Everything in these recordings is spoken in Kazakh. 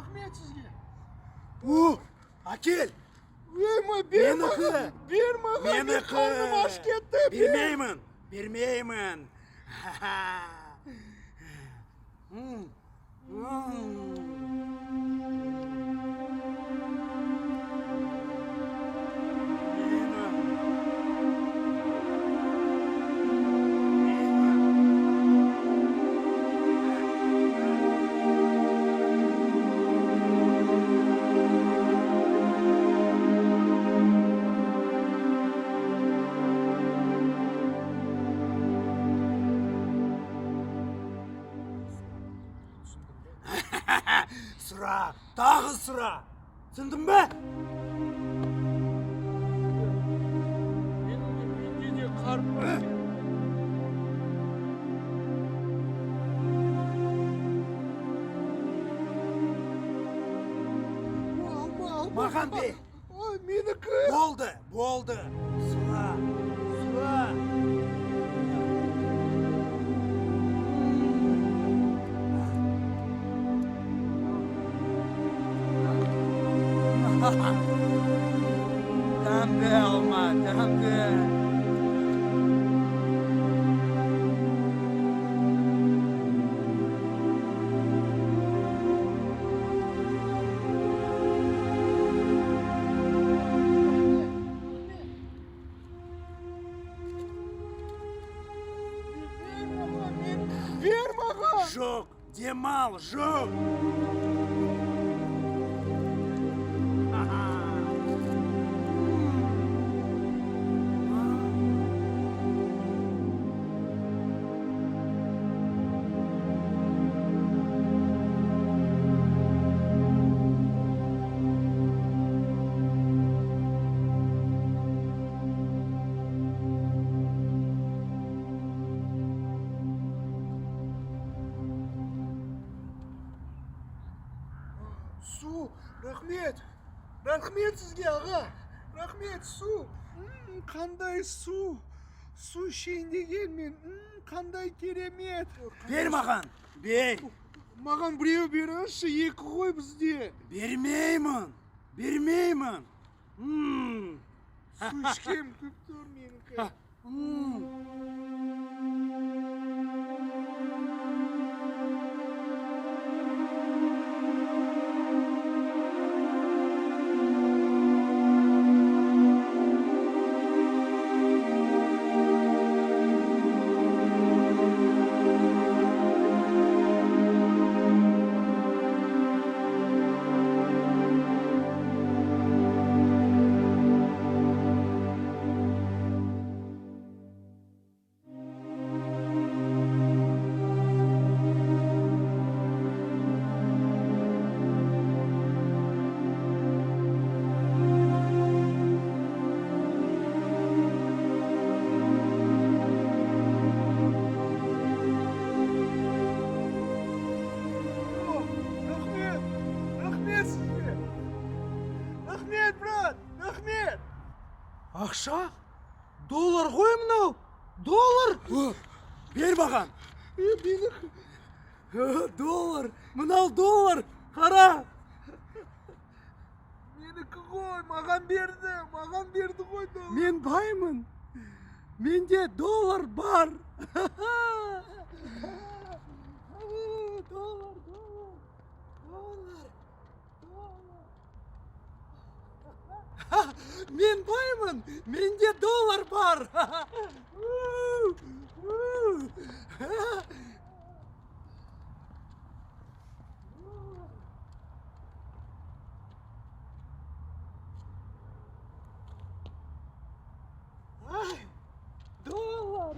Rahmet sizge. Akil. Verme, berme. Meniki. Berme. Meniki. Karnım aç ketdi. Bermeyman. Bermeyman. Sıra, dağı sıra. Sındın be? Benim de karnım aç ketdi. Alma. Makan be. Ay meniki. Bu oldu. Sıra. Dambe alma, dambe. Verme. Жоқ, демал, жоқ. Su, rahmet sizge ağa. Rahmet su. Kanday su. Su şeyinde gelmeyin. Kanday keremet. Бер маған, бер. Маған біреу беріңізші, екі ғой бізде. Бермеймін. Су ішкем көп тұр менікі. Рахмет сізге. Рахмет, брат, рахмет. Ақша? Доллар ғой мынау? Доллар? Бер маған. Менікі. Доллар. Мынау доллар. Қара. Менікі ғой, маған берді ғой доллар. Мен баймын. Менде доллар бар. Доллар. Мен баймын. Менде доллар бар. Доллар.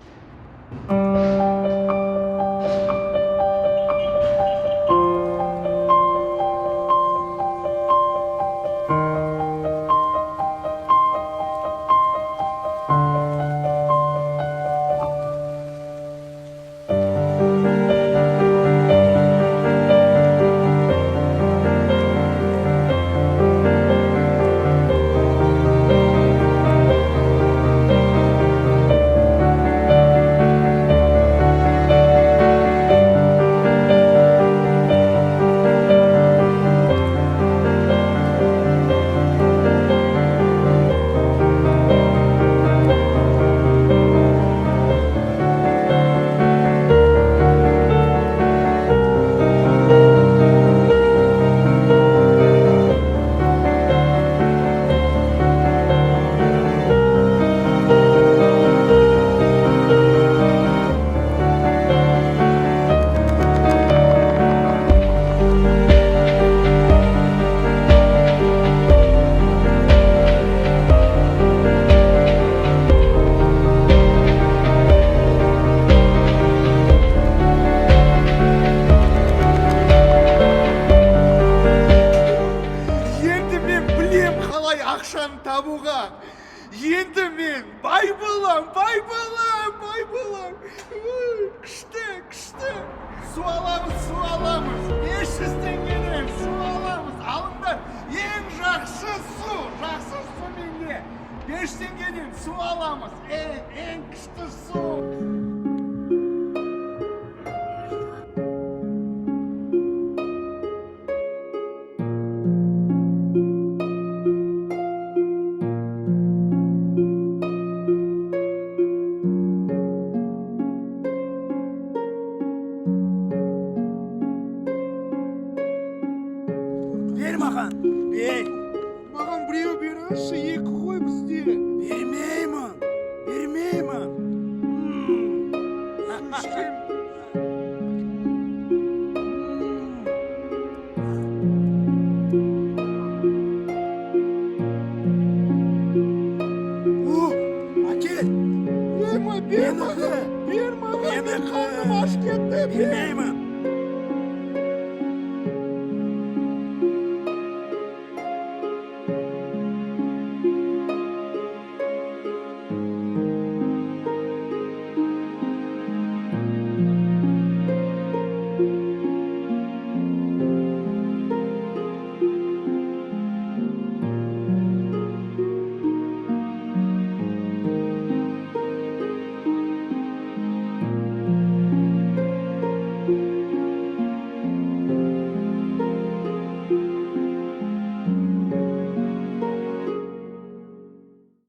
Енді мен бай болам, бай болам, бай болам. Күшті, күшті. Су аламыз. 500 теңгеден су аламыз. Алыңдар. Ең жақсы су менде. 5 теңгеден су аламыз. Ең күшті су. Бер маған. Бер. Маған біреу беріңізші, 2 ғой бізде. Бермеймін. Әкел. Бер маған. Қарным аш кетті. Бермеймін.